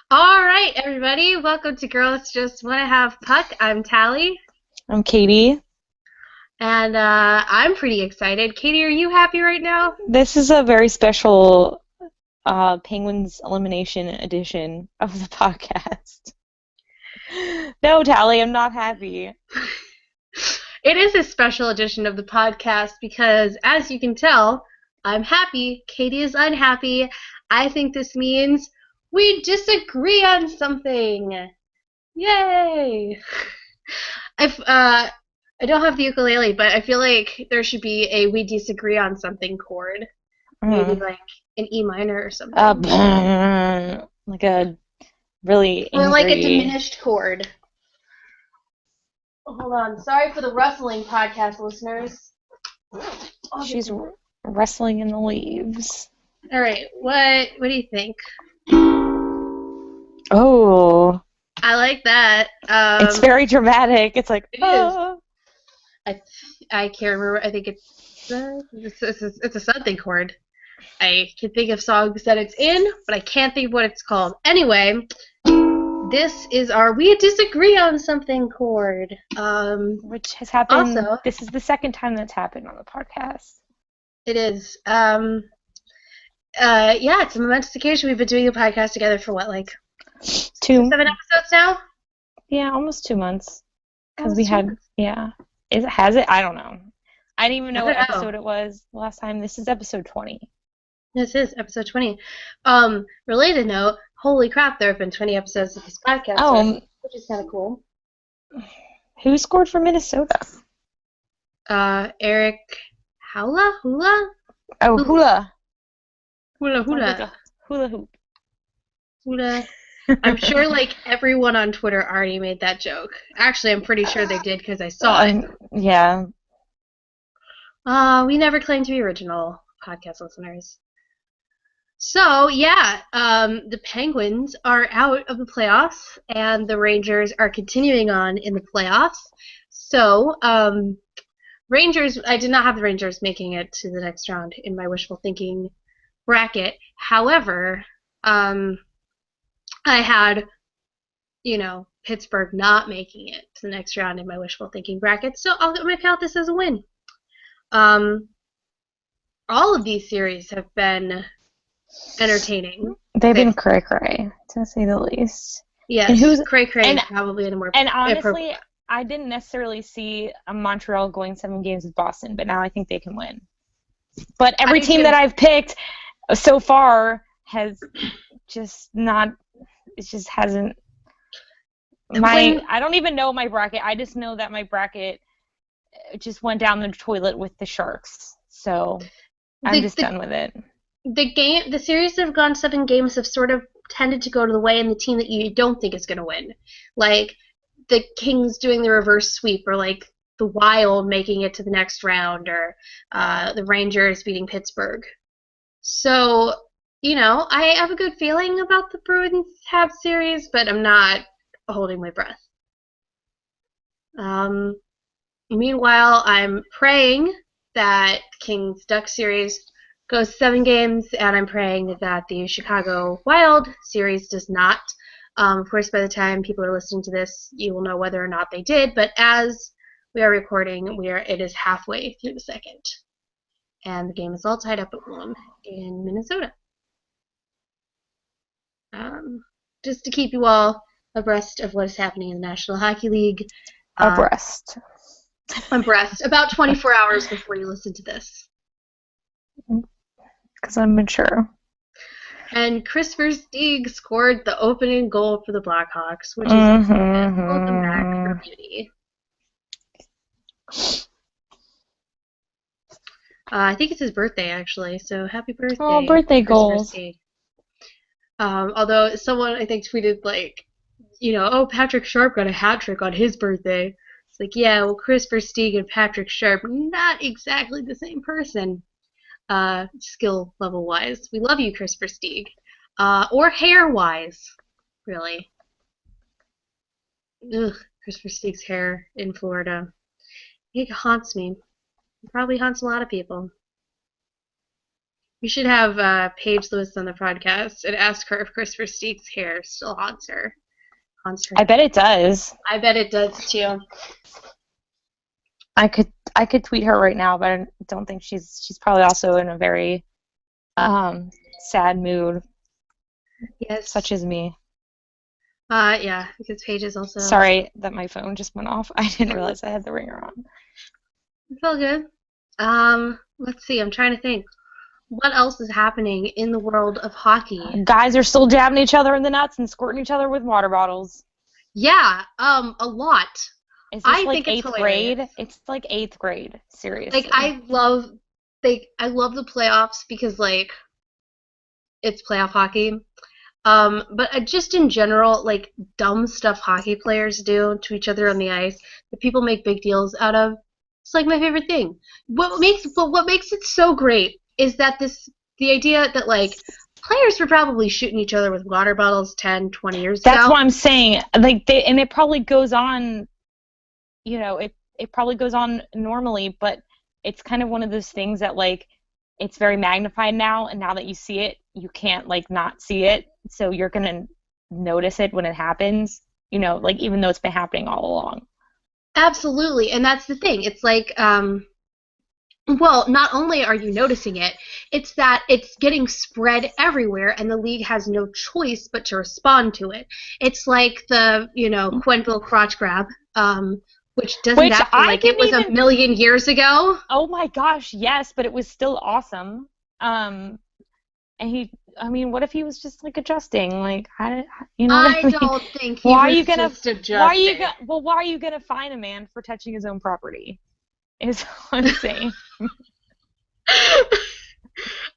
All right, everybody, welcome to Girls Just Want to Have Puck. I'm Tally, I'm Katie. and I'm pretty excited. Katie, are you happy right now? This is a very special Penguins elimination edition of the podcast. No, Tally, I'm not happy. It is a special edition of the podcast because, as you can tell, I'm happy. Katie is unhappy. I think this means we disagree on something. Yay! I don't have the ukulele, but I feel like there should be a "we disagree on something" chord. Maybe Mm. like an E minor or something. Like a really Or like a angry. diminished chord. Hold on. Sorry for the rustling, podcast listeners. I'll get She's some. wrestling in the leaves. All right. What do you think? Oh, I like that. it's very dramatic. It's like, It is. I I can't remember. I think it's a something chord. I can think of songs that it's in, but I can't think of what it's called. Anyway, this is our "we disagree on something" chord. Which has happened. Also, This is the second time that's happened on the podcast. it is. Yeah, it's a momentous occasion. We've been doing a podcast together for what, like 2, 7 episodes now? yeah, almost 2 months. Because we Almost two had, months. yeah. Has it? I don't know. I didn't even I know what don't know. episode it was last time. This is episode 20. This is episode 20. Related note, holy crap, there have been 20 episodes of this podcast already, Oh, which is kind of cool. who scored for Minnesota? Eric Hula? Oh, Hula. Hula. Hula Sounds like Hula. a hula hoop. Hula. I'm sure like everyone on Twitter already made that joke. Actually, I'm pretty sure they did because I saw it. Yeah. We never claimed to be original, podcast listeners. So, yeah, the Penguins are out of the playoffs, and the Rangers are continuing on in the playoffs. So, Rangers, I did not have the Rangers making it to the next round in my wishful thinking bracket. However, I had, Pittsburgh not making it to the next round in my wishful thinking bracket, so I'm going to count this as a win. Um, all of these series have been entertaining. They've been cray-cray, to say the least. Yes, cray-cray is probably in a more And appropriate. honestly, I didn't necessarily see Montreal going 7 games with Boston, but now I think they can win. But every team that I've picked so far has just not, it just hasn't, I don't even know my bracket. I just know that my bracket just went down the toilet with the Sharks. So I'm just done with it. The series that have gone 7 games have sort of tended to go to the way in the team that you don't think is going to win. Like the Kings doing the reverse sweep, or like the Wild making it to the next round, or the Rangers beating Pittsburgh. So, I have a good feeling about the Bruins Habs series, but I'm not holding my breath. Meanwhile, I'm praying that Kings Ducks series goes 7 games, and I'm praying that the Chicago Wild series does not. Of course, by the time people are listening to this, you will know whether or not they did. But as we are recording, it is halfway through the second, and the game is all tied up at 1 in Minnesota. Just to keep you all abreast of what is happening in the National Hockey League. Abreast. About 24 hours before you listen to this. Because I'm mature. And Kris Versteeg scored the opening goal for the Blackhawks, which is welcome back for beauty. I think it's his birthday, actually, so happy birthday. Oh, birthday Kris goals. Versteeg. Although someone, I think, tweeted, like, oh, Patrick Sharp got a hat trick on his birthday. It's like, yeah, well, Kris Versteeg and Patrick Sharp, not exactly the same person. Skill level wise. We love you, Kris Versteeg. Or hair wise, really. Ugh, Kris Versteeg's hair in Florida. It haunts me. It probably haunts a lot of people. We should have Paige Lewis on the podcast and ask her if Christopher Steke's hair still haunts her. I bet it does. I bet it does too. I could tweet her right now, but I don't think she's probably also in a very sad mood. Yes. Such as me. Yeah, because Paige is also. Sorry that my phone just went off. I didn't realize I had the ringer on. It's all good. Let's see. I'm trying to think. What else is happening in the world of hockey? Guys are still jabbing each other in the nuts and squirting each other with water bottles. Yeah, a lot. Is this I like think it's 8th hilarious. grade? It's like 8th grade. Seriously. Like I love the playoffs because like it's playoff hockey. But just in general, like dumb stuff hockey players do to each other on the ice that people make big deals out of. It's like my favorite thing. What makes it so great is that the idea that like players were probably shooting each other with water bottles 10, 20 years ago. That's what I'm saying. Like and it probably goes on, you know, it probably goes on normally, but it's kind of one of those things that like it's very magnified now, and now that you see it, you can't like not see it. So you're gonna notice it when it happens, you know, like even though it's been happening all along. Absolutely, and that's the thing. It's like, well, not only are you noticing it, it's that it's getting spread everywhere, and the league has no choice but to respond to it. It's like the, Quenville crotch grab, which doesn't happen like it was a million years ago. Oh my gosh, yes, but it was still awesome. And what if he was just like adjusting? Like, I mean? don't think he was just adjusting. Why are you gonna fine a man for touching his own property? Is what I'm saying.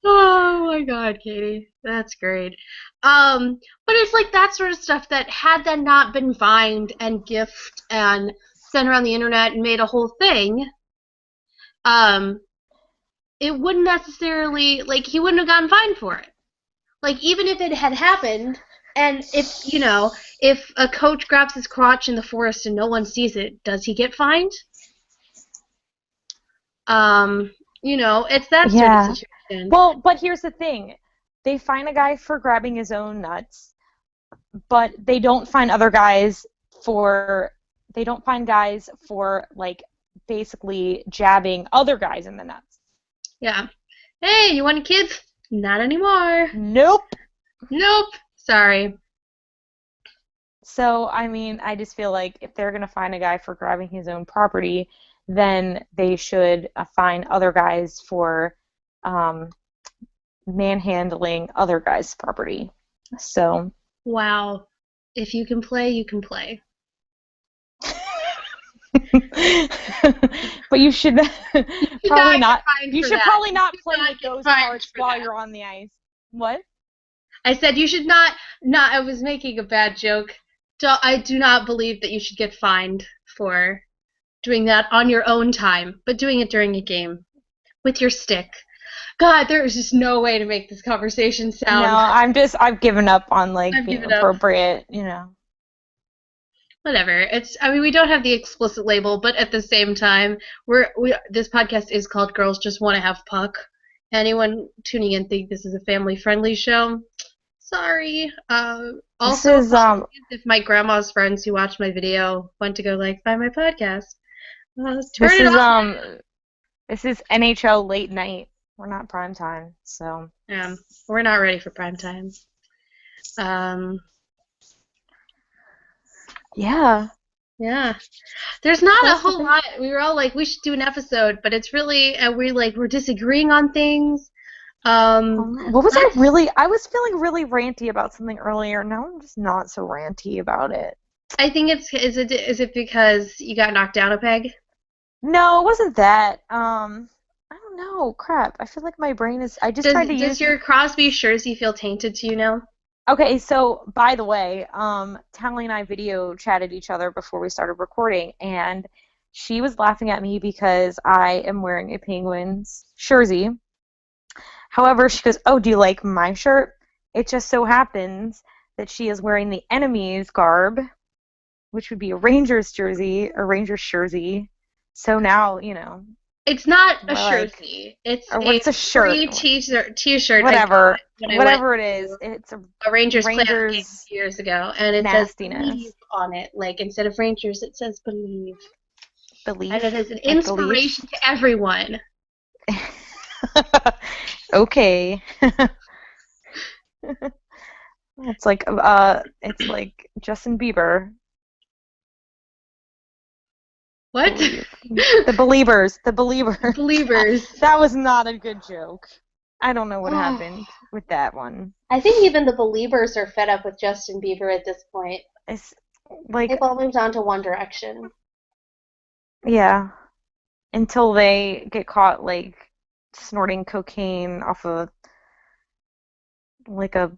Oh my God, Katie, that's great. But it's like that sort of stuff that had that not been fined and gift and sent around the internet and made a whole thing, it wouldn't necessarily, like, he wouldn't have gotten fined for it. Like, even if it had happened, and if a coach grabs his crotch in the forest and no one sees it, does he get fined? It's that sort of situation. Well, but here's the thing. They fine a guy for grabbing his own nuts, but they don't fine guys for like basically jabbing other guys in the nuts. Yeah. Hey, you want kids? Not anymore. Nope. Sorry. So, I just feel like if they're going to fine a guy for grabbing his own property, then they should fine other guys for manhandling other guys' property. So. Wow. If you can play, you can play. But you should probably not. You should probably not play with those cards while you're on the ice. What? I said you should not. I was making a bad joke. I do not believe that you should get fined for doing that on your own time, but doing it during a game with your stick. God, there is just no way to make this conversation sound. No, I've given up on being appropriate, Whatever. We don't have the explicit label, but at the same time, this podcast is called Girls Just Want to Have Puck. Anyone tuning in think this is a family-friendly show? Sorry. Also, if my grandma's friends who watched my video went to go find my podcast, this is NHL late night. We're not prime time, so yeah, we're not ready for prime time. Yeah. There's not a whole lot. We were all like, we should do an episode, but it's really we're disagreeing on things. What was I really? I was feeling really ranty about something earlier. Now I'm just not so ranty about it. I think is it because you got knocked down a peg? No, it wasn't that. I don't know. Crap. I feel like my brain is. I just tried to use. Does your Crosby Jersey feel tainted to you now? Okay, so by the way, Tally and I video chatted each other before we started recording, and she was laughing at me because I am wearing a Penguins jersey. However, she goes, "Oh, do you like my shirt?" It just so happens that she is wearing the enemy's garb, which would be a Rangers jersey. So now, It's not a Or like, jersey. It's or a what's a shirt? free t-shirt I got Whatever, when I went whatever it to is, it's a a Rangers playoff game Rangers years ago, and it says "Believe" nastiness. on it. Like instead of Rangers, it says "Believe," and it Belief, is an like beliefs. inspiration to everyone. Okay. It's like Justin Bieber. What? Believe. The Believers, the Believers. Believers. That was not a good joke. I don't know what Oh, happened with that one. I think even the Believers are fed up with Justin Bieber at this point. It's like, They've all moved on to One Direction. yeah, until they get caught like snorting cocaine off of like a,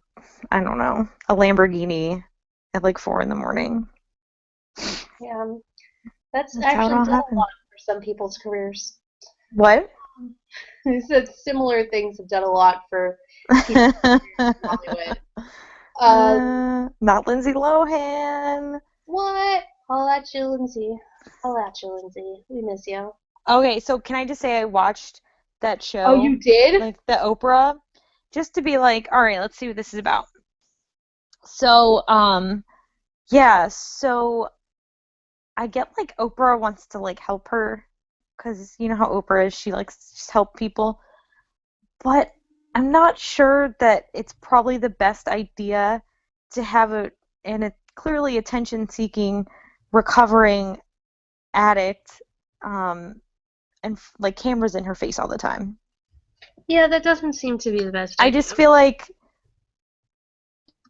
I don't know, a Lamborghini at like 4 in the morning. Yeah, that's That's how it actually all done a happened. lot for some people's careers. What? He said similar things have done a lot for people's careers in Hollywood. Not Lindsay Lohan. What? Holla at you, Lindsay. Holla at you, Lindsay. We miss you. Okay, so can I just say I watched that Oh, show, you did? like the Oprah, just to be like, all right, let's see what this is about. So, yeah, so I get like Oprah wants to like help her, because you know how Oprah is, she likes to just help people. But I'm not sure that it's probably the best idea to have a clearly attention-seeking, recovering addict, um, and like cameras in her face all the time. Yeah, that doesn't seem to be the best I just idea. feel like,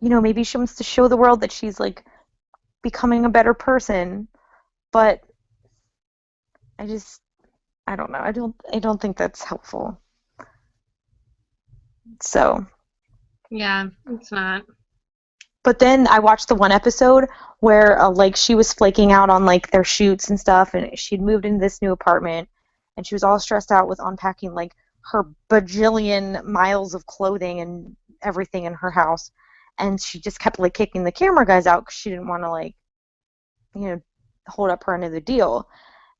maybe she wants to show the world that she's like becoming a better person, but I just, I don't know. I don't think that's helpful. So, Yeah, it's not. but then I watched the one episode where like she was flaking out on like their shoots and stuff, and she'd moved into this new apartment, and she was all stressed out with unpacking like her bajillion miles of clothing and everything in her house, and she just kept like kicking the camera guys out because she didn't want to like, you know hold up her end of the deal.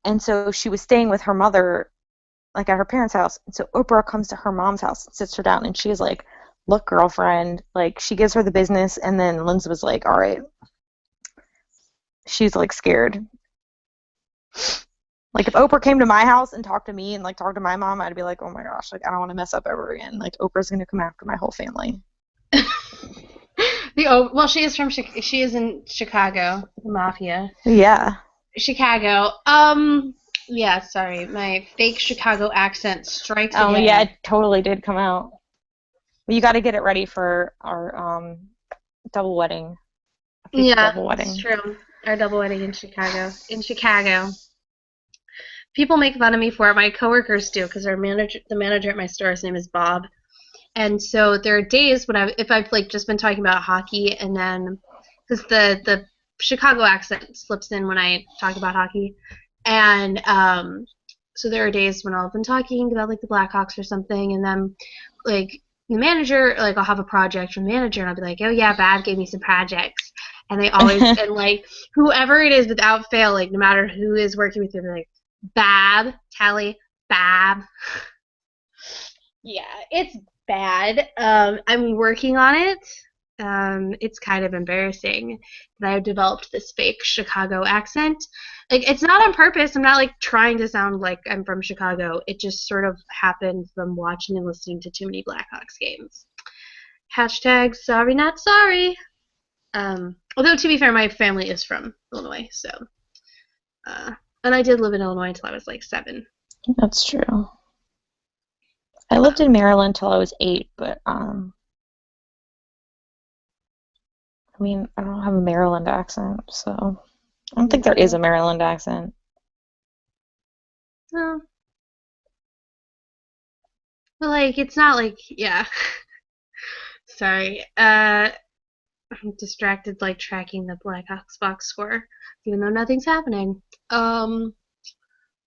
And so she was staying with her mother, like at her parents' house. And so Oprah comes to her mom's house and sits her down, and she's like, "Look, girlfriend," like she gives her the business. And then Lindsay was like, "All right." She's like scared. Like if Oprah came to my house and talked to me and like talked to my mom, I'd be like, "Oh my gosh, like I don't want to mess up ever again. Like Oprah's gonna come after my whole family." Well, she is she is in Chicago, the mafia. Yeah. Chicago. Yeah, sorry, my fake Chicago accent strikes Oh yeah, again. it totally did come out. You got to get it ready for our double wedding, a future Yeah, double it's wedding. true. Our double wedding in Chicago. In Chicago, people make fun of me for it. My coworkers do because the manager at my store, his name is Bob, and so there are days when if I've like just been talking about hockey, and then because the Chicago accent slips in when I talk about hockey, and so there are days when I'll have been talking about like the Blackhawks or something, and then like the manager, like I'll have a project from the manager, and I'll be like, oh yeah, Bab gave me some projects, and they always and like whoever it is without fail, like no matter who is working with you, they're like Bab, Tally, Bab. Yeah, it's bad. I'm working on it. It's kind of embarrassing that I've developed this fake Chicago accent. Like, it's not on purpose. I'm not like trying to sound like I'm from Chicago. It just sort of happened from watching and listening to too many Blackhawks games. Hashtag sorry, not sorry. Although to be fair, my family is from Illinois, so uh, and I did live in Illinois until I was like 7. That's true. I lived Um, in Maryland till I was 8, but I mean, I don't have a Maryland accent, so I don't think there is yeah. a Maryland accent. No, but like it's not like yeah. Sorry. I'm distracted like tracking the Blackhawks box score, even though nothing's happening. Um,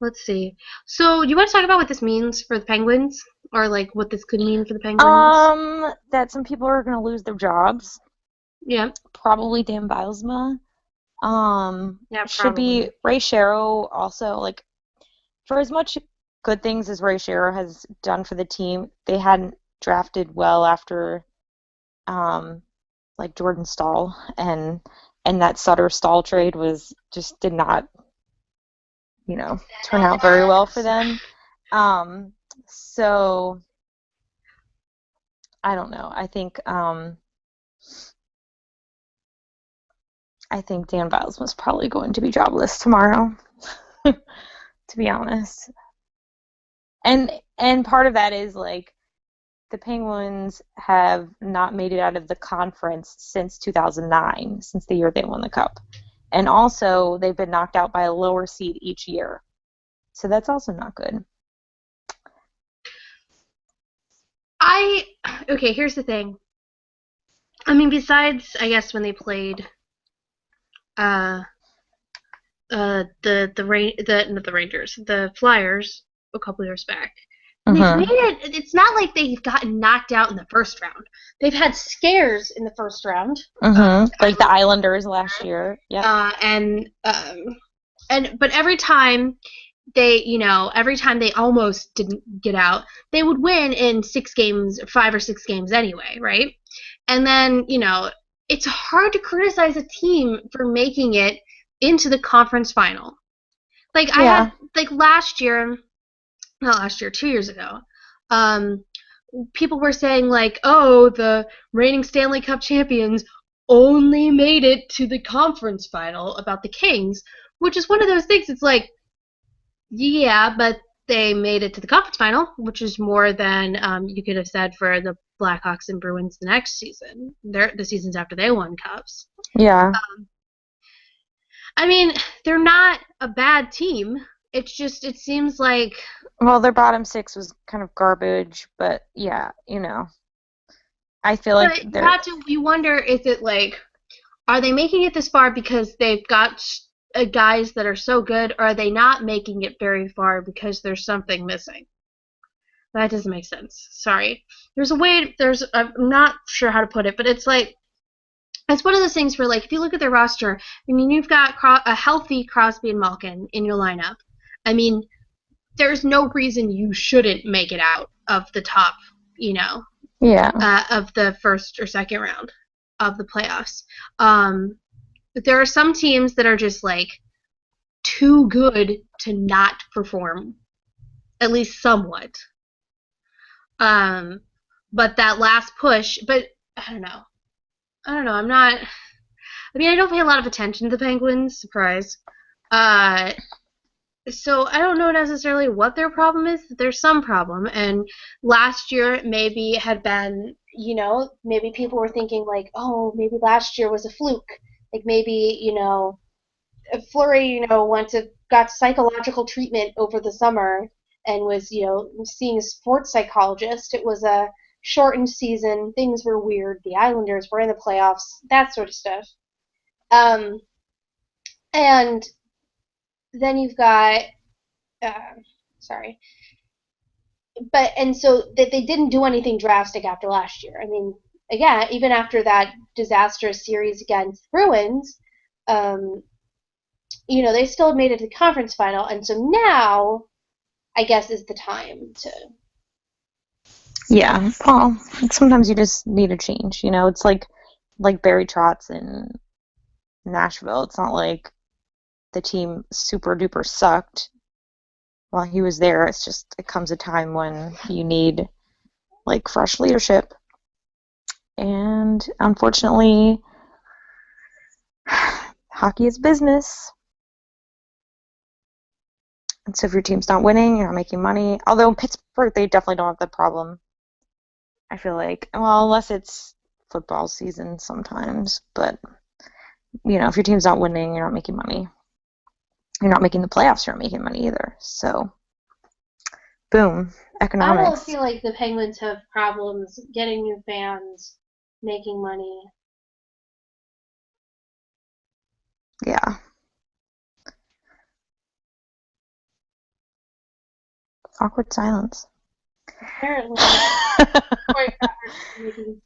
let's see. So, you want to talk about what this means for the Penguins, or like what this could mean for the Penguins? That some people are gonna lose their jobs. Yeah, Probably Dan Bylsma. yeah, Should be probably. Ray Sherrow also, like, for as much good things as Ray Shero has done for the team. They hadn't drafted well after like Jordan Stahl, and that Sutter Stahl trade was just did not, turn out very well for them. So I don't know. I think Dan Biles was probably going to be jobless tomorrow, to be honest. And part of that is like the Penguins have not made it out of the conference since 2009, since the year they won the Cup. And also, they've been knocked out by a lower seed each year. So that's also not good. Okay, here's the thing. I mean, besides, I guess, when they played not the Rangers, the Flyers a couple years back. They've made it. It's not like they've gotten knocked out in the first round. They've had scares in the first round, like the Islanders last year. Yeah. But every time every time they almost didn't get out, they would win in 5 or 6 games anyway, right? And then it's hard to criticize a team for making it into the conference final. Like I had last year. Not last year, 2 years ago, people were saying like, oh, the reigning Stanley Cup champions only made it to the conference final about the Kings, which is one of those things. It's like, yeah, but they made it to the conference final, which is more than you could have said for the Blackhawks and Bruins the next season. The seasons after they won cups. Yeah. I mean, they're not a bad team. It's just, it seems like... Well, their bottom 6 was kind of garbage, but yeah, I feel like you wonder, is it like, are they making it this far because they've got guys that are so good, or are they not making it very far because there's something missing? That doesn't make sense. Sorry. I'm not sure how to put it, but it's like, it's one of those things where, like, if you look at their roster, I mean, you've got a healthy Crosby and Malkin in your lineup. I mean, there's no reason you shouldn't make it out of the top, of the first or second round of the playoffs. But there are some teams that are just, like, too good to not perform, at least somewhat. But that last push, but I don't know. I don't pay a lot of attention to the Penguins, surprise. So I don't know necessarily what their problem is. There's some problem, and last year maybe had been, maybe people were thinking like, oh, maybe last year was a fluke. Like maybe, Fleury, got psychological treatment over the summer and was, seeing a sports psychologist. It was a shortened season. Things were weird. The Islanders were in the playoffs. That sort of stuff. And then you've got, so that they didn't do anything drastic after last year. I mean, again, even after that disastrous series against Bruins, they still made it to the conference final, and so now, I guess, is the time to. Yeah, well, sometimes you just need a change. It's like Barry Trotz in Nashville. It's not like the team super duper sucked while he was there. It's just it comes a time when you need like fresh leadership, and unfortunately, hockey is business. And so if your team's not winning, you're not making money. Although in Pittsburgh, they definitely don't have that problem. I feel like, well, unless it's football season sometimes, but if your team's not winning, you're not making money. You're not making the playoffs, you're not making money either. So, boom, economics. I don't feel like the Penguins have problems getting new fans, making money. Yeah. Awkward silence. Apparently.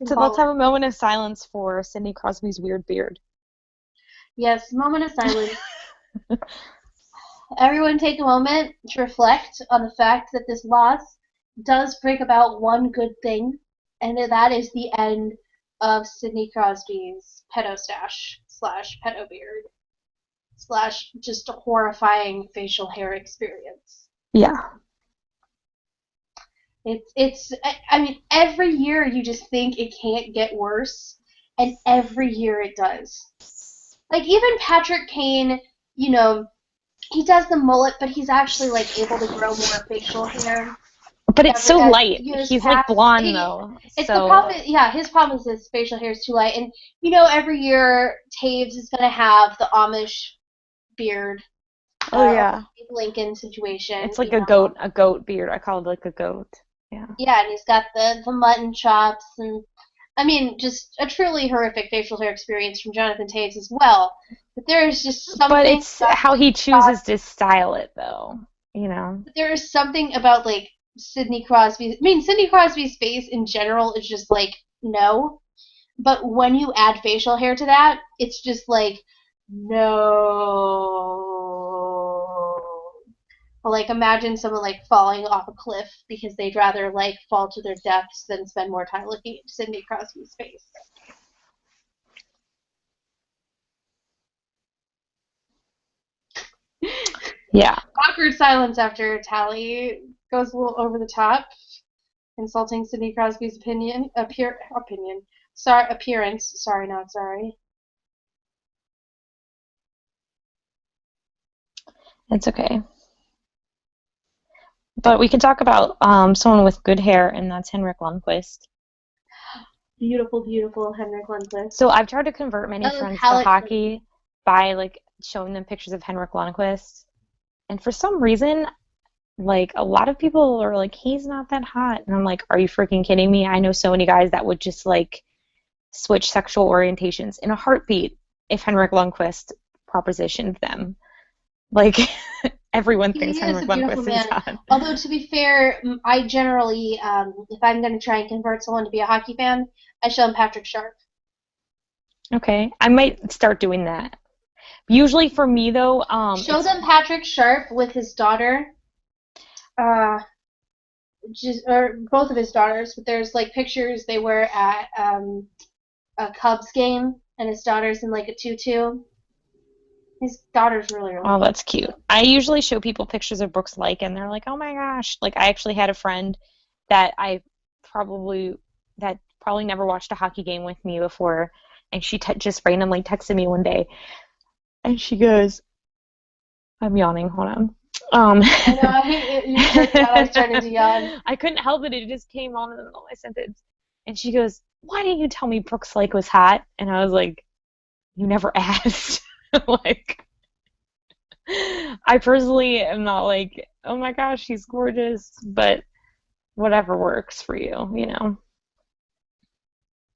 So let's have a moment of silence for Sidney Crosby's weird beard. Yes, moment of silence. everyone take a moment to reflect on the fact that this loss does bring about one good thing, and that is the end of Sidney Crosby's pedo stash slash pedo beard slash just a horrifying facial hair experience. Yeah. I mean, every year you just think it can't get worse, and every year it does. Like, even Patrick Kane, you know, he does the mullet, but he's actually, like, able to grow more facial hair. But it's so As light. He's like blonde though. It's so the problem. Yeah, his problem is his facial hair is too light, and every year Taves is gonna have the Amish beard. Oh yeah. Lincoln situation. It's like a goat beard. I call it like a goat. Yeah. Yeah, and he's got the mutton chops, and I mean, just a truly horrific facial hair experience from Jonathan Taves as well. But there is just something. But it's how he chooses to style it, though. But there is something about like Sidney Crosby. I mean, Sidney Crosby's face in general is just like no, but when you add facial hair to that, it's just like no. Or like imagine someone like falling off a cliff because they'd rather like fall to their deaths than spend more time looking at Sidney Crosby's face. Yeah. Awkward silence after Tally goes a little over the top, insulting Sidney Crosby's appearance. Sorry, not sorry. It's okay. But we can talk about someone with good hair, and that's Henrik Lundqvist. Beautiful, beautiful Henrik Lundqvist. So I've tried to convert many friends to hockey by like showing them pictures of Henrik Lundqvist, and for some reason, like a lot of people are like, he's not that hot, and I'm like, are you freaking kidding me? I know so many guys that would just like switch sexual orientations in a heartbeat if Henrik Lundqvist propositioned them. Like everyone thinks Henrik Lundqvist is hot. Although to be fair, I generally, if I'm going to try and convert someone to be a hockey fan, I show them Patrick Sharp. Okay, I might start doing that. Usually for me though, show them Patrick Sharp with his daughter, or both of his daughters. But there's like pictures they were at a Cubs game, and his daughter's in like a tutu. His daughter's really, really cute. That's cute. I usually show people pictures of Brooks Laich, and they're like, oh my gosh. Like, I actually had a friend that probably never watched a hockey game with me before, and she just randomly texted me one day, and she goes, I'm yawning, hold on. I know, I was starting to yawn. I couldn't help it. It just came on in the middle of my sentence. And she goes, why didn't you tell me Brooks Laich was hot? And I was like, you never asked. Like, I personally am not like, oh my gosh, he's gorgeous, but whatever works for you,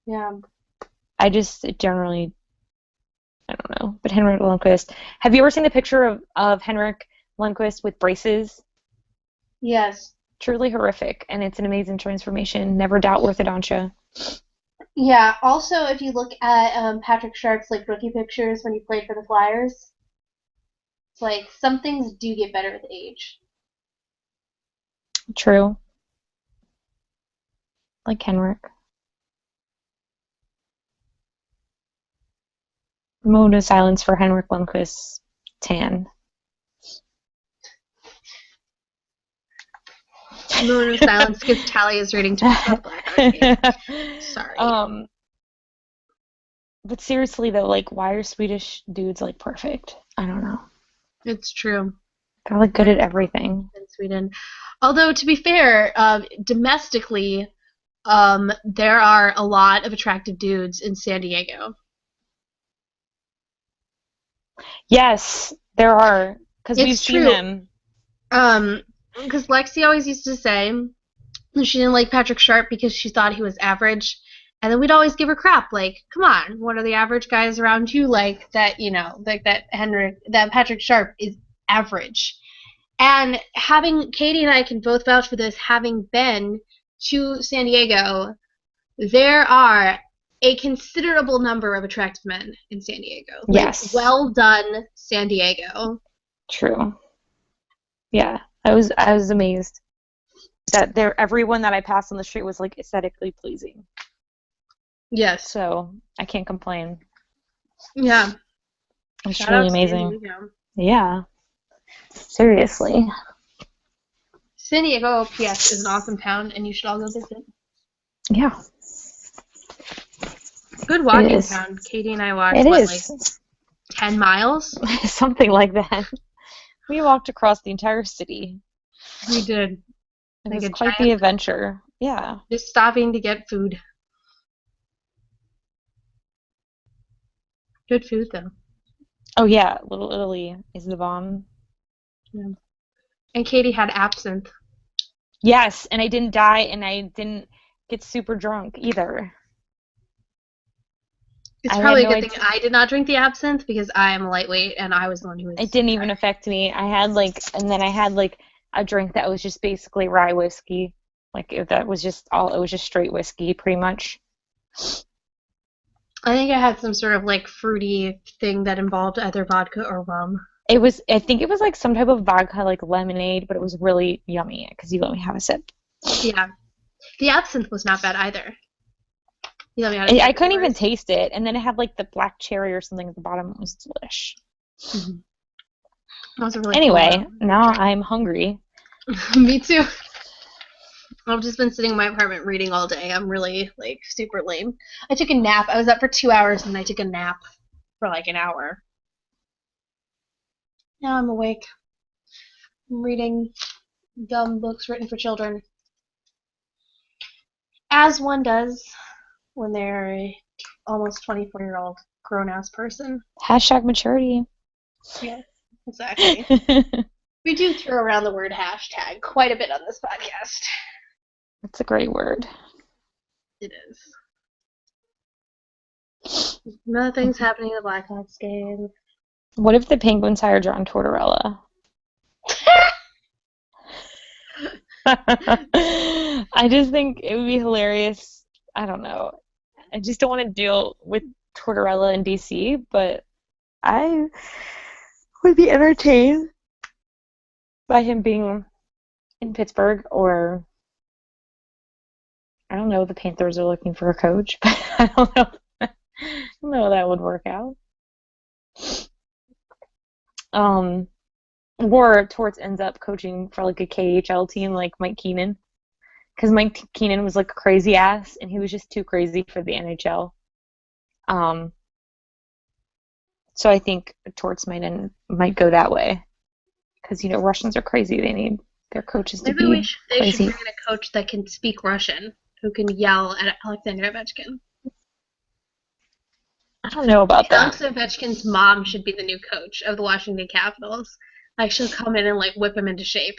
Yeah. I just generally, I don't know. But Henrik Lundqvist, have you ever seen the picture of Henrik Lundqvist with braces? Yes. Truly horrific, and it's an amazing transformation. Never doubt orthodontia. Yeah, also if you look at Patrick Sharp's like rookie pictures when he played for the Flyers, it's like some things do get better with age. True. Like Henrik. Moment of silence for Henrik Lundqvist's tan. Moment of silence because Tally is reading to me. Sorry. But seriously though, like, why are Swedish dudes like perfect? I don't know. It's true. They're like good at everything. In Sweden, although to be fair, domestically, there are a lot of attractive dudes in San Diego. Yes, there are, because we've seen them. Because Lexi always used to say she didn't like Patrick Sharp because she thought he was average, and then we'd always give her crap, like, come on, what are the average guys around you like that, like that Patrick Sharp is average. And Katie and I can both vouch for this, having been to San Diego, there are a considerable number of attractive men in San Diego. Yes. Well done, San Diego. True. Yeah, I was amazed that everyone that I passed on the street was like aesthetically pleasing. Yes. So I can't complain. Yeah. It's Shout really out to San amazing. Diego. Yeah, seriously. San Diego, P.S., is an awesome town, and you should all go visit. Yeah, Good it walking is. town. Katie and I walked, It what, like is 10 miles? something like that. We walked across the entire city. We did. It Like was a quite the giant, adventure. Yeah. just stopping to get food. Good food, though. Oh yeah, Little Italy is the bomb. Yeah. And Katie had absinthe. Yes, and I didn't die and I didn't get super drunk either. It's I had probably a no good thing idea. I did not drink the absinthe because I am lightweight and I was the one who It was didn't even tired. affect me. And then I had like a drink that was just basically rye whiskey. That was just it was just straight whiskey pretty much. I think I had some sort of like fruity thing that involved either vodka or rum. I think it was like some type of vodka, like lemonade, but it was really yummy because you let me have a sip. Yeah. The absinthe was not bad either. You let me how to I taste couldn't even yours? taste it, and then it had like the black cherry or something at the bottom. It was delish. Mm-hmm. That was a really cool Anyway, now I'm hungry. Me too. I've just been sitting in my apartment reading all day. I'm really, like, super lame. I took a nap. I was up for 2 hours and I took a nap for like an hour. Now I'm awake. I'm reading dumb books written for children. As one does when they're a almost 24-year-old grown-ass person. Hashtag maturity. Yeah, exactly. We do throw around the word hashtag quite a bit on this podcast. That's a great word. It is. Another thing's happening in the Blackhawks game. What if the Penguins hire John Tortorella? I just think it would be hilarious. I don't know. I just don't want to deal with Tortorella in DC, but I would be entertained by him being in Pittsburgh, or I don't know, the Panthers are looking for a coach, but I don't know. I don't know how that would work out. Um, or Torts ends up coaching for like a KHL team like Mike Keenan. Because Mike Keenan was like a crazy ass, and he was just too crazy for the NHL. So I think Torts might go that way. Because Russians are crazy. They need their coaches to Maybe be they should crazy. bring in a coach that can speak Russian, who can yell at Alexander Ovechkin. I don't know about Alex that. Ovechkin's mom should be the new coach of the Washington Capitals. Like, she'll come in and like whip him into shape.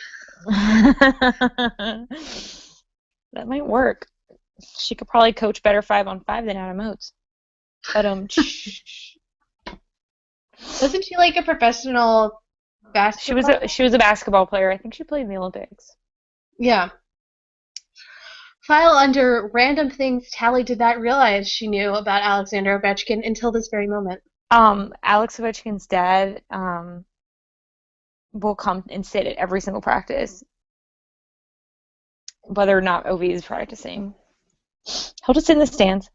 That might work. She could probably coach better 5-on-5 than Adam Oates. But Wasn't she like a professional basketball? she was a basketball player. I think she played in the Olympics. Yeah. File under random things Tally did not realize she knew about Alexander Ovechkin until this very moment. Alex Ovechkin's dad will come and sit at every single practice, whether or not OV is practicing. He'll just sit in the stands.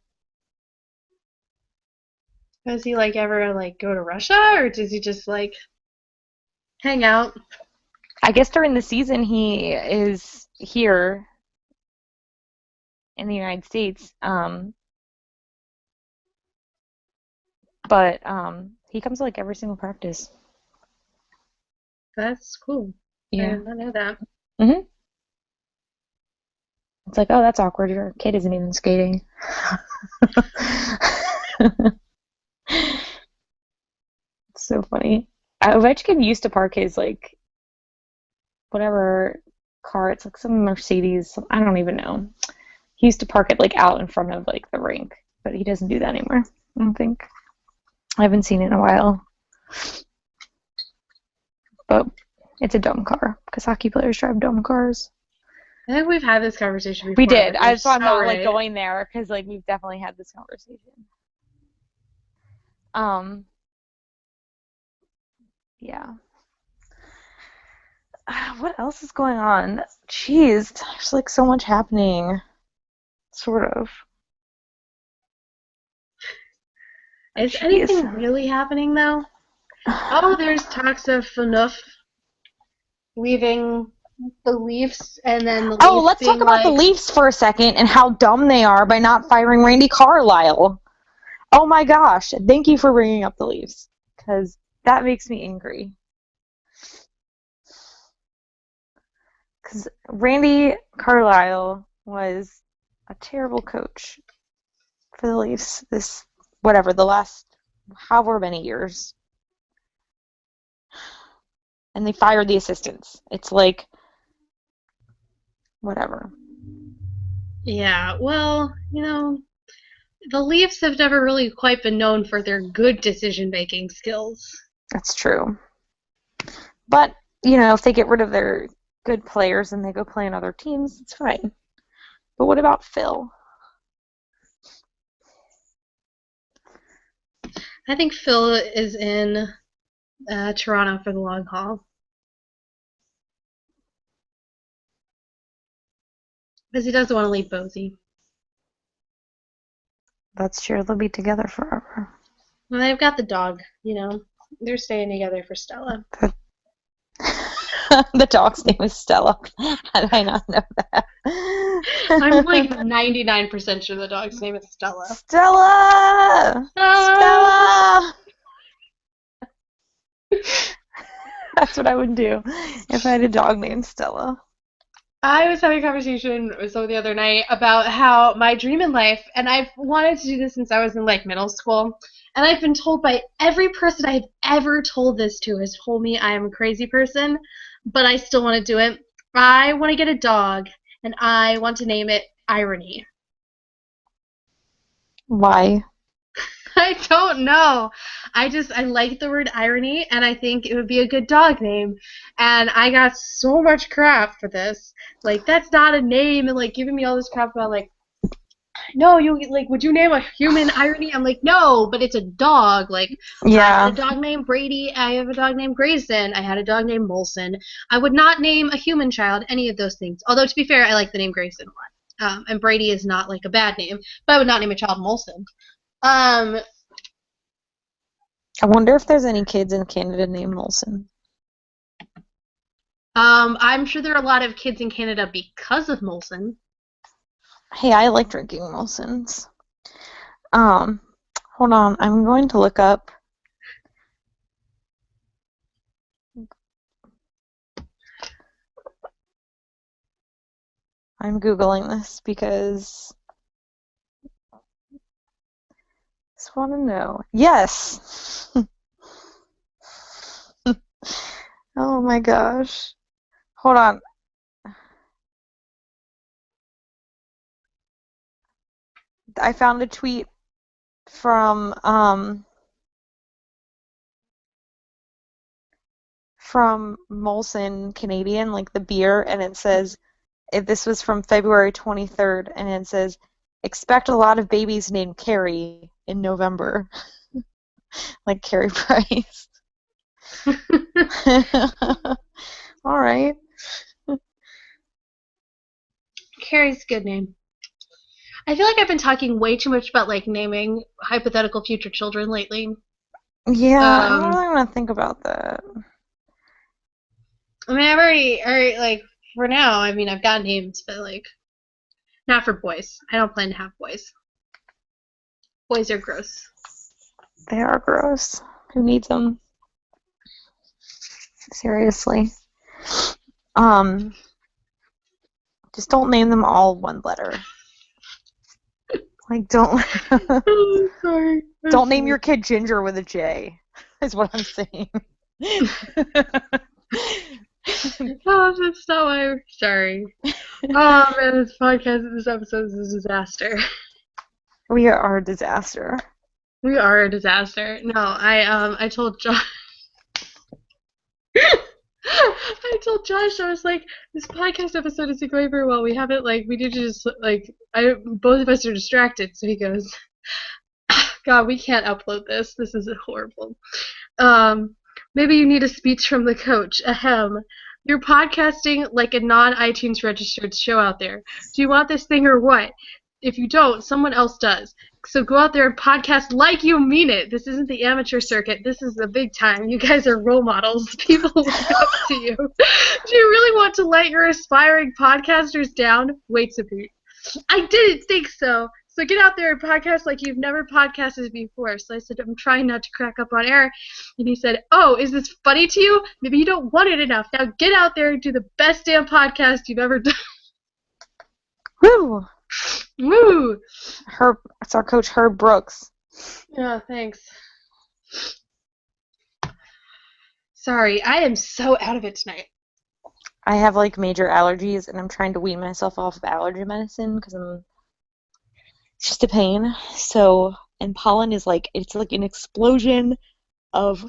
Does he like ever like go to Russia, or does he just like hang out? I guess during the season he is here in the United States. But he comes to like every single practice. That's cool. I Yeah. did not know that. Mhm. It's like, oh, that's awkward. Your kid isn't even skating. It's so funny. Ovechkin used to park his like whatever car. It's like some Mercedes. I don't even know. He used to park it like out in front of like the rink, but he doesn't do that anymore. I don't think. I haven't seen it in a while. But it's a dumb car because hockey players drive dumb cars. I think we've had this conversation before. We did. You're So I'm so not right. like going there because like we've definitely had this conversation. Yeah. what else is going on? Jeez, there's like so much happening. Sort of. Is Jeez. anything really happening though? Oh, there's talks of Phaneuf leaving the Leafs, and then the Oh, Leafs let's talk being about the like, Leafs for a second and how dumb they are by not firing Randy Carlyle. Oh my gosh, thank you for bringing up the Leafs, because that makes me angry. Because Randy Carlyle was a terrible coach for the Leafs the last however many years. And they fired the assistants. It's like, whatever. yeah, well, the Leafs have never really quite been known for their good decision-making skills. That's true. But, if they get rid of their good players and they go play on other teams, it's fine. But what about Phil? I think Phil is in Toronto for the long haul. Because he doesn't want to leave Bosie. That's true. They'll be together forever. Well, they've got the dog, They're staying together for Stella. The dog's name is Stella. How did I not know that? I'm like 99% sure the dog's name is Stella. Stella! Stella! That's what I would do if I had a dog named Stella. I was having a conversation with someone the other night about how my dream in life, and I've wanted to do this since I was in like middle school, and I've been told by every person I've ever told this to has told me I am a crazy person, but I still want to do it. I want to get a dog, and I want to name it Irony. Why? I don't know. I like the word irony, and I think it would be a good dog name. And I got so much crap for this. Like, that's not a name, and like giving me all this crap about like, no, would you name a human Irony? I'm like, no, but it's a dog. Like, Yeah. I had a dog named Brady. I have a dog named Grayson. I had a dog named Molson. I would not name a human child any of those things. Although, to be fair, I like the name Grayson a lot. And Brady is not like a bad name, but I would not name a child Molson. I wonder if there's any kids in Canada named Molson. I'm sure there are a lot of kids in Canada because of Molson. Hey, I like drinking Molsons. Hold on, I'm going to look up. I'm Googling this because I just want to know. Yes! Oh my gosh. Hold on. I found a tweet from Molson Canadian, like the beer, and it says, this was from February 23rd, and it says, expect a lot of babies named Carrie in November. Like Carrie Price. All right. Carrie's a good name. I feel like I've been talking way too much about like naming hypothetical future children lately. Yeah, I don't really want to think about that. I mean, I've already like for now. I mean, I've got names, but like not for boys. I don't plan to have boys. Boys are gross. They are gross. Who needs them? Seriously. Just don't name them all one letter. Like, don't. Sorry. Don't name your kid Ginger with a J. Is what I'm saying. Oh, that's not why. Sorry. Oh man, this podcast, this episode is a disaster. We are a disaster. We are a disaster. No, I told Josh. I told Josh, I was like, this podcast episode isn't going very well. We haven't we need to just both of us are distracted. So he goes, God, we can't upload this. This is horrible. Maybe you need a speech from the coach. Ahem. You're podcasting like a non-iTunes registered show out there. Do you want this thing or what? If you don't, someone else does. So go out there and podcast like you mean it. This isn't the amateur circuit. This is the big time. You guys are role models. People look up to you. Do you really want to let your aspiring podcasters down? Wait a minute. I didn't think so. So get out there and podcast like you've never podcasted before. So I said, I'm trying not to crack up on air. And he said, oh, is this funny to you? Maybe you don't want it enough. Now get out there and do the best damn podcast you've ever done. Woo! Woo! It's our coach, Herb Brooks. Yeah, thanks. Sorry, I am so out of it tonight. I have like major allergies, and I'm trying to wean myself off of allergy medicine because it's just a pain. So, and pollen is like, it's like an explosion of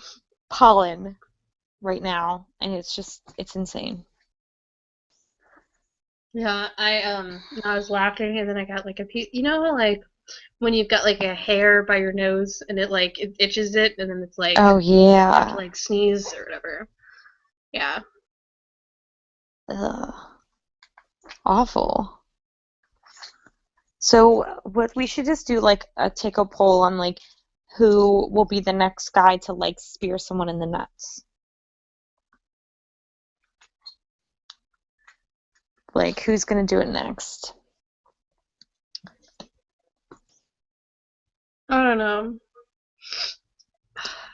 pollen right now, and it's insane. Yeah, I was laughing and then I got like a piece. You know how like when you've got like a hair by your nose and it itches it and then it's like Oh you have to yeah. like sneeze or whatever. Yeah. Ugh. Awful. So what we should just do like take a poll on like who will be the next guy to like spear someone in the nuts. Like who's gonna do it next? I don't know.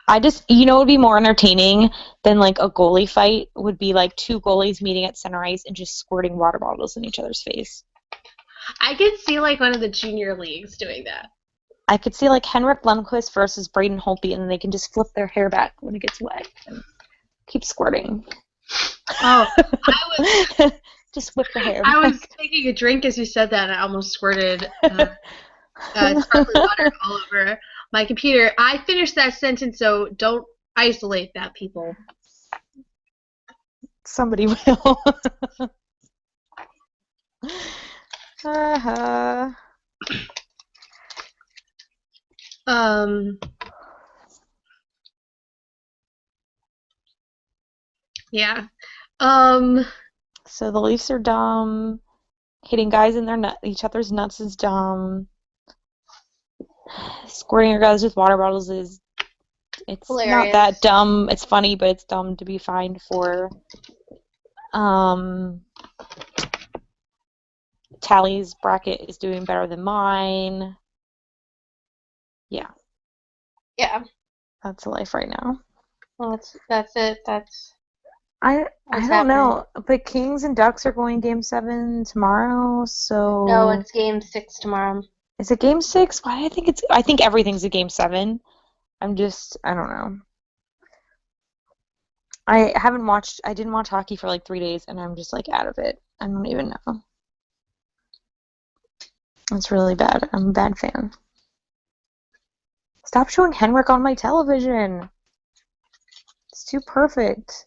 What would be more entertaining than like a goalie fight would be like two goalies meeting at center ice and just squirting water bottles in each other's face. I could see like one of the junior leagues doing that. I could see like Henrik Lundqvist versus Braden Holtby, and then they can just flip their hair back when it gets wet and keep squirting. Oh, just whip the hair I back. was taking a drink as you said that and I almost squirted sparkling water all over my computer. I finished that sentence, so don't isolate that, people. Somebody will. Uh-huh. Yeah. So the Leafs are dumb. Hitting guys in each other's nuts is dumb. Squirting your guys with water bottles it's hilarious. Not that dumb. It's funny, but it's dumb to be fined for. Tally's bracket is doing better than mine. Yeah. Yeah. That's life right now. Well, that's it. I don't know, but Kings and Ducks are going Game 7 tomorrow, so... No, it's Game 6 tomorrow. Is it Game 6? Why do I think everything's a Game 7. I don't know. I didn't watch hockey for like 3 days, and I'm just like out of it. I don't even know. It's really bad. I'm a bad fan. Stop showing Henrik on my television. It's too perfect.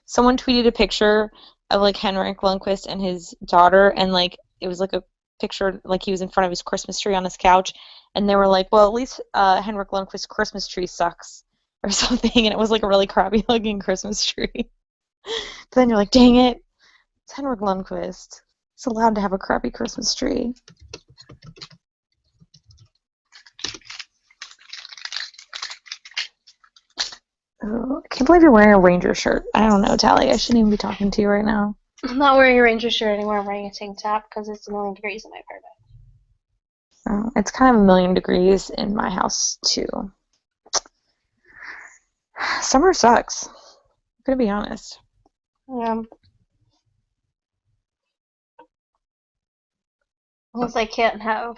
Someone tweeted a picture of like Henrik Lundqvist and his daughter, and like it was like a picture like he was in front of his Christmas tree on his couch, and they were like, well, at least Henrik Lundqvist's Christmas tree sucks or something, and it was like a really crappy looking Christmas tree. But then you're like, dang it, it's Henrik Lundqvist. It's allowed to have a crappy Christmas tree. Oh, I can't believe you're wearing a Ranger shirt. I don't know, Tally. I shouldn't even be talking to you right now. I'm not wearing a Ranger shirt anymore. I'm wearing a tank top because it's 1,000,000 degrees in my apartment. Oh, it's kind of 1,000,000 degrees in my house, too. Summer sucks. I'm going to be honest. Yeah. Unless I can't have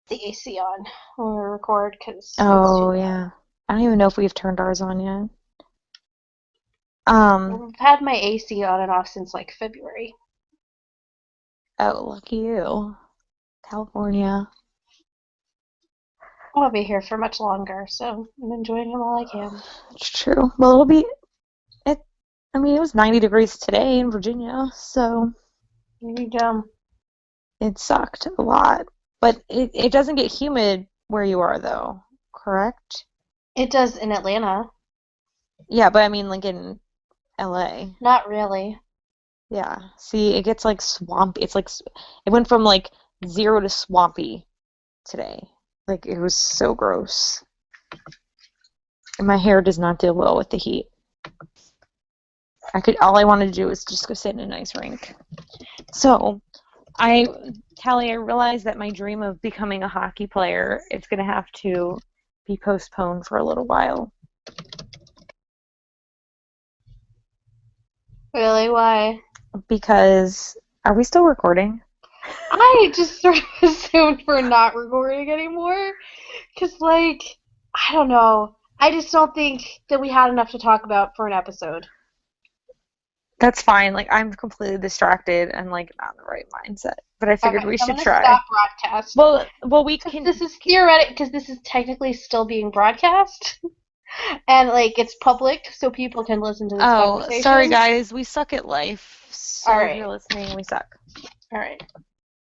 the AC on when we record because. Oh, yeah. I don't even know if we've turned ours on yet. I've had my AC on and off since like February. Oh, lucky you. California. I won't be here for much longer, so I'm enjoying it while I can. It's true. Well, it was 90 degrees today in Virginia, so. There you go. It sucked a lot. But it doesn't get humid where you are, though, correct? It does in Atlanta. Yeah, but I mean, like in LA. Not really. Yeah. See, it gets like swampy. It's like it went from like 0 to swampy today. Like it was so gross. And my hair does not deal well with the heat. All I wanted to do was just go sit in a nice rink. So, Callie, I realized that my dream of becoming a hockey player is going to have to be postponed for a little while. Really? Why? Because, are we still recording? I just sort of assumed we're not recording anymore. Because, like, I don't know. I just don't think that we had enough to talk about for an episode. That's fine. Like, I'm completely distracted and, like, not in the right mindset. But I figured we should try. Stop broadcast. Well, we can. This is theoretic because this is technically still being broadcast. And, like, it's public, so people can listen to this conversation. Sorry, guys. We suck at life. So All right. if you're listening, we suck. All right.